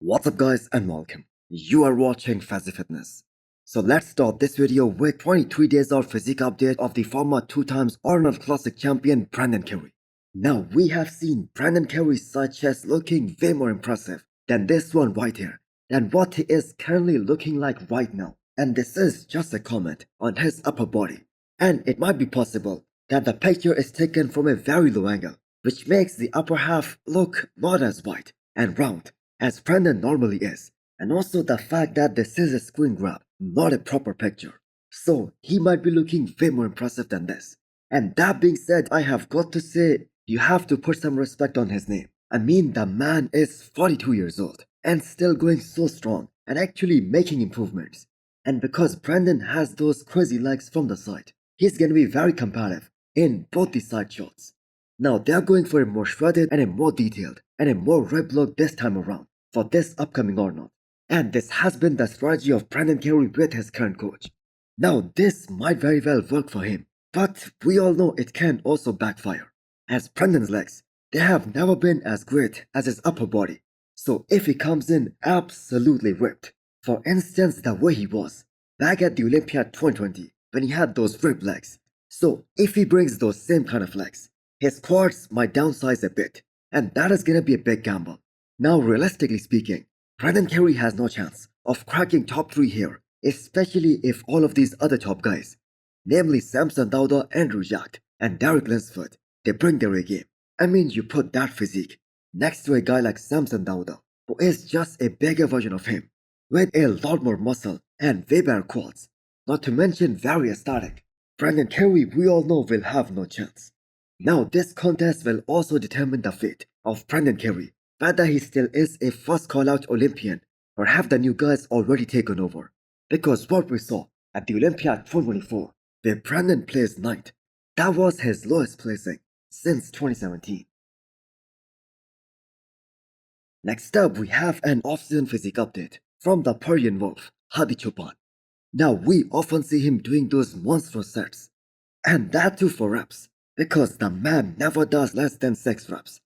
What's up guys and welcome. You are watching Fazi Fitness. So let's start this video with 23 days of physique update of the former 2 times Arnold Classic champion Brandon Curry. Now we have seen Brandon Curry's side chest looking way more impressive than this one right here, than what he is currently looking like right now. And this is just a comment on his upper body. And it might be possible that the picture is taken from a very low angle, which makes the upper half look not as wide and round as Brandon normally is, and also the fact that this is a screen grab, not a proper picture. So he might be looking way more impressive than this. And that being said, I have got to say, you have to put some respect on his name. I mean, the man is 42 years old and still going so strong and actually making improvements. And because Brandon has those crazy legs from the side, he's gonna be very competitive in both the side shots. Now they're going for a more shredded and a more detailed and a more ripped look this time around for this upcoming Arnold. And this has been the strategy of Brandon Curry with his current coach. Now this might very well work for him, but we all know it can also backfire, as Brandon's legs, they have never been as great as his upper body. So if he comes in absolutely ripped, for instance the way he was back at the Olympiad 2020 when he had those ripped legs, so if he brings those same kind of legs, his quads might downsize a bit, and that is gonna be a big gamble. Now realistically speaking, Brandon Curry has no chance of cracking top 3 here, especially if all of these other top guys, namely Samson Dauda, Andrew Jack, and Derek Linsford, they bring their A game. I mean, you put that physique next to a guy like Samson Dauda, who is just a bigger version of him, with a lot more muscle and way better quads, not to mention very aesthetic. Brandon Curry, we all know, will have no chance. Now this contest will also determine the fate of Brandon Curry, whether he still is a first call-out Olympian or have the new guys already taken over. Because what we saw at the Olympiad 2024, where Brandon placed 9th, that was his lowest placing since 2017. Next up, we have an off-season physique update from the Persian Wolf, Hadi Choopan. Now we often see him doing those monstrous sets, and that too for reps, because the man never does less than 6 reps.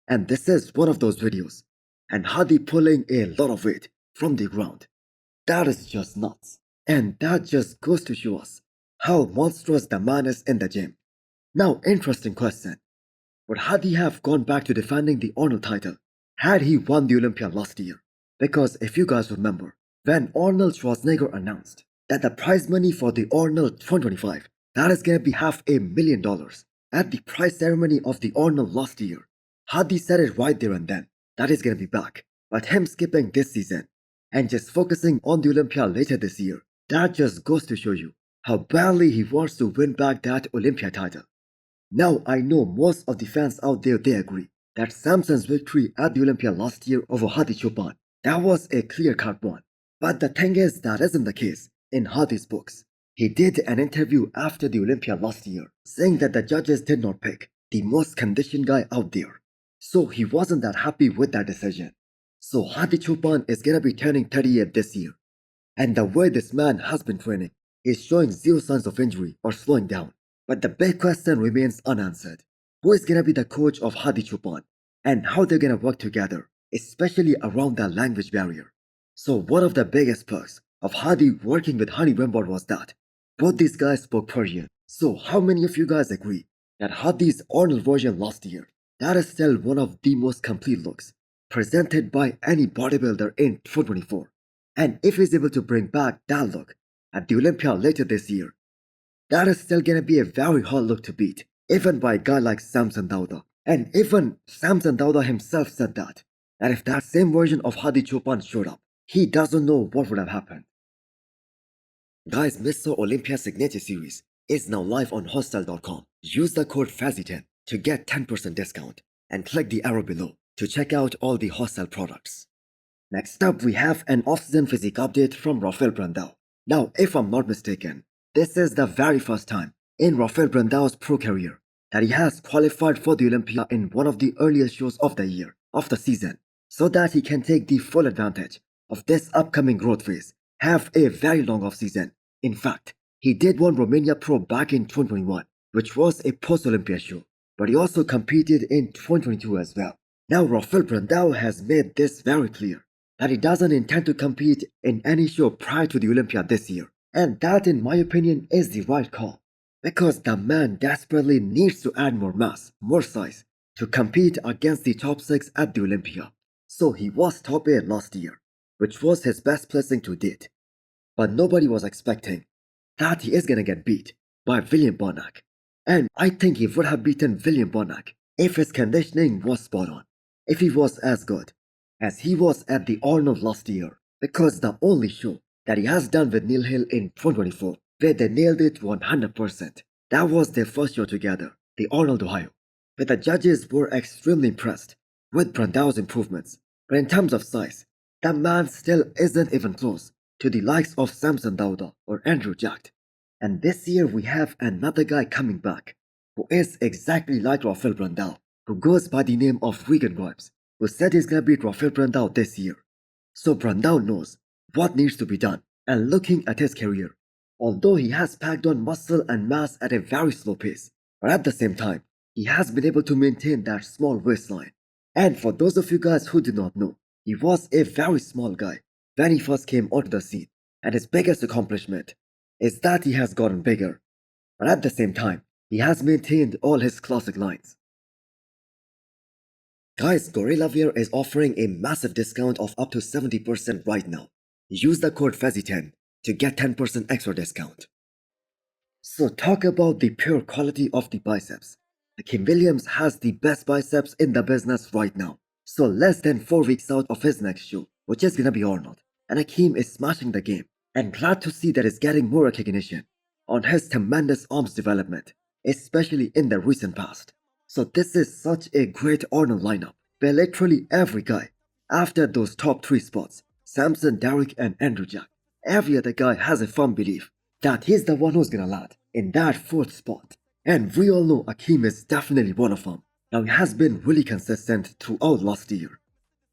And this is one of those videos, and Hadi pulling a lot of weight from the ground. That is just nuts. And that just goes to show us how monstrous the man is in the gym. Now, interesting question. Would Hadi have gone back to defending the Arnold title had he won the Olympia last year? Because if you guys remember, when Arnold Schwarzenegger announced that the prize money for the Arnold 2025, that is gonna be $500,000 at the prize ceremony of the Arnold last year, Hadi said it right there and then that he's gonna be back, but him skipping this season and just focusing on the Olympia later this year, that just goes to show you how badly he wants to win back that Olympia title. Now I know most of the fans out there, they agree that Samson's victory at the Olympia last year over Hadi Choopan, that was a clear-cut one. But the thing is, that isn't the case in Hadi's books. He did an interview after the Olympia last year saying that the judges did not pick the most conditioned guy out there. So he wasn't that happy with that decision. So Hadi Choopan is gonna be turning 38 this year. And the way this man has been training is showing zero signs of injury or slowing down. But the big question remains unanswered. Who is gonna be the coach of Hadi Choopan? And how they're gonna work together, especially around that language barrier. So one of the biggest perks of Hadi working with Hani Rambod was that both these guys spoke Persian. So how many of you guys agree that Hadi's Arnold version last year, that is still one of the most complete looks presented by any bodybuilder in 2024? And if he's able to bring back that look at the Olympia later this year, that is still gonna be a very hard look to beat, even by a guy like Samson Dauda. And even Samson Dauda himself said that if that same version of Hadi Choopan showed up, he doesn't know what would have happened. Guys, Mr. Olympia Signature Series is now live on hostel.com. Use the code FAZI10 to get 10% discount and click the arrow below to check out all the hostel products. Next up, we have an off-season physique update from Rafael Brandao. Now, if I'm not mistaken, this is the very first time in Rafael Brandao's pro career that he has qualified for the Olympia in one of the earliest shows of the year, of the season, so that he can take the full advantage of this upcoming growth phase, have a very long off-season. In fact, he did one Romania Pro back in 2021, which was a post-Olympia show, but he also competed in 2022 as well. Now, Rafael Brandao has made this very clear that he doesn't intend to compete in any show prior to the Olympiad this year. And that, in my opinion, is the right call. Because the man desperately needs to add more mass, more size, to compete against the top 6 at the Olympia. So he was top 8 last year, which was his best placing to date. But nobody was expecting that he is gonna get beat by William Bonac. And I think he would have beaten William Bonac if his conditioning was spot on, if he was as good as he was at the Arnold last year, because the only show that he has done with Neil Hill in 2024, where they nailed it 100%, that was their first show together, the Arnold Ohio, where the judges were extremely impressed with Brandao's improvements, but in terms of size, the man still isn't even close to the likes of Samson Dauda or Andrew Jack. And this year we have another guy coming back who is exactly like Rafael Brandao, who goes by the name of Regan Grimes, who said he's gonna beat Rafael Brandao this year. So Brandao knows what needs to be done, and looking at his career, although he has packed on muscle and mass at a very slow pace, but at the same time, he has been able to maintain that small waistline. And for those of you guys who do not know, he was a very small guy when he first came onto the scene, and his biggest accomplishment is that he has gotten bigger, but at the same time, he has maintained all his classic lines. Guys, Zagarella Wear is offering a massive discount of up to 70% right now. Use the code Fazi10 to get 10% extra discount. So talk about the pure quality of the biceps. Akim Williams has the best biceps in the business right now. So less than 4 weeks out of his next show, which is gonna be Arnold, and Akim is smashing the game, and glad to see that he's getting more recognition on his tremendous arms development, especially in the recent past. So this is such a great Arnold lineup, where literally every guy, after those top 3 spots, Samson, Derek and Andrew Jack, every other guy has a firm belief that he's the one who's gonna land in that 4th spot. And we all know Akim is definitely one of them. Now he has been really consistent throughout last year.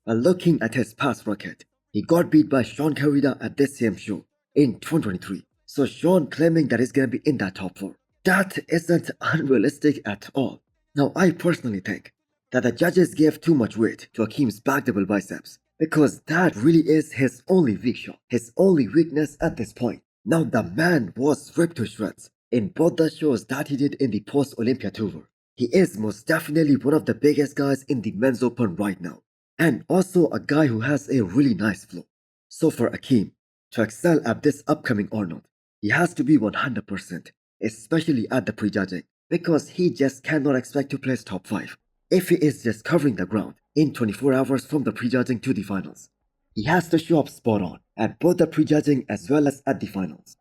While looking at his past record, he got beat by Sean Carida at this same show in 2023. So Sean claiming that he's gonna be in that top 4. That isn't unrealistic at all. Now I personally think that the judges gave too much weight to Akim's back double biceps, because that really is his only weak shot, his only weakness at this point. Now the man was ripped to shreds in both the shows that he did in the post-Olympia tour. He is most definitely one of the biggest guys in the men's open right now, and also a guy who has a really nice flow. So for Akim to excel at this upcoming Arnold, he has to be 100%, especially at the prejudging, because he just cannot expect to place top 5 if he is just covering the ground in 24 hours from the prejudging to the finals. He has to show up spot on at both the prejudging as well as at the finals.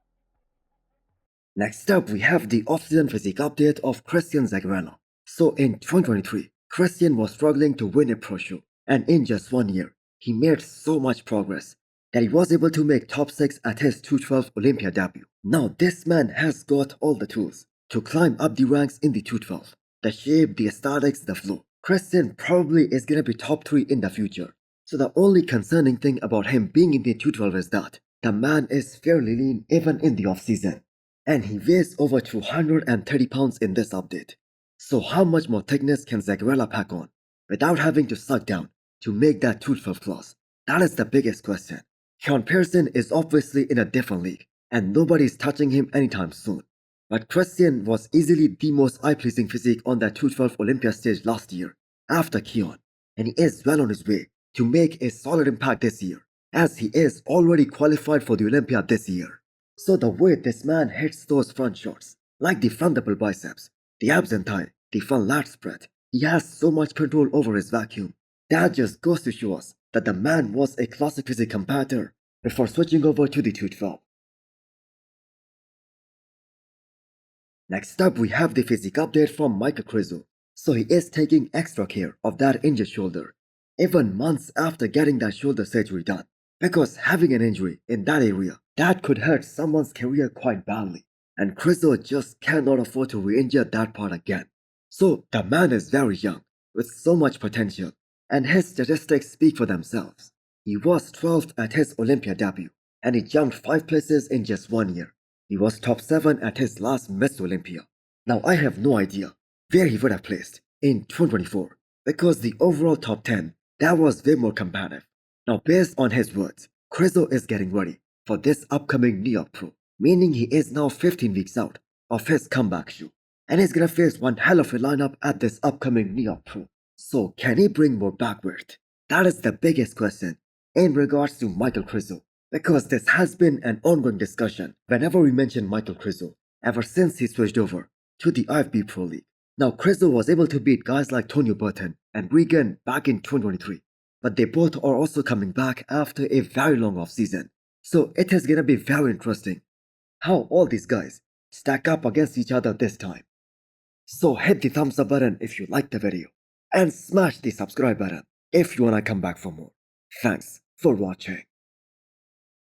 Next up, we have the off-season physique update of Christian Zagarella. So in 2023, Christian was struggling to win a pro show, and in just 1 year, he made so much progress that he was able to make top 6 at his 212 Olympia debut. Now this man has got all the tools to climb up the ranks in the 212. The shape, the aesthetics, the flow. Christian probably is gonna be top 3 in the future. So the only concerning thing about him being in the 212 is that the man is fairly lean even in the off-season, and he weighs over 230 pounds in this update. So how much more thickness can Zagarella pack on without having to suck down to make that 212 class? That is the biggest question. Sean Pearson is obviously in a different league, and nobody's touching him anytime soon. But Christian was easily the most eye-pleasing physique on that 212 Olympia stage last year, after Keon, and he is well on his way to make a solid impact this year, as he is already qualified for the Olympia this year. So the way this man hits those front shots, like the front double biceps, the abs and thigh, the front lat spread, he has so much control over his vacuum. That just goes to show us that the man was a classic physique competitor before switching over to the 212. Next up, we have the physique update from Michael Krizo. So he is taking extra care of that injured shoulder, even months after getting that shoulder surgery done, because having an injury in that area, that could hurt someone's career quite badly, and Krizo just cannot afford to re-injure that part again. So the man is very young, with so much potential, and his statistics speak for themselves. He was 12th at his Olympia debut, and he jumped 5 places in just 1 year. He was top 7 at his last Miss Olympia. Now I have no idea where he would have placed in 2024, because the overall top 10, that was way more competitive. Now, based on his words, Krizo is getting ready for this upcoming New York Pro, meaning he is now 15 weeks out of his comeback shoot, and he's gonna face one hell of a lineup at this upcoming New York Pro. So, can he bring more back weight? That is the biggest question in regards to Michael Krizo, because this has been an ongoing discussion whenever we mention Michael Krizo ever since he switched over to the IFB Pro League. Now, Krizo was able to beat guys like Tonio Burton and Regan back in 2023, but they both are also coming back after a very long off season. So it is gonna be very interesting how all these guys stack up against each other this time. So hit the thumbs up button if you liked the video and smash the subscribe button if you wanna come back for more. Thanks for watching.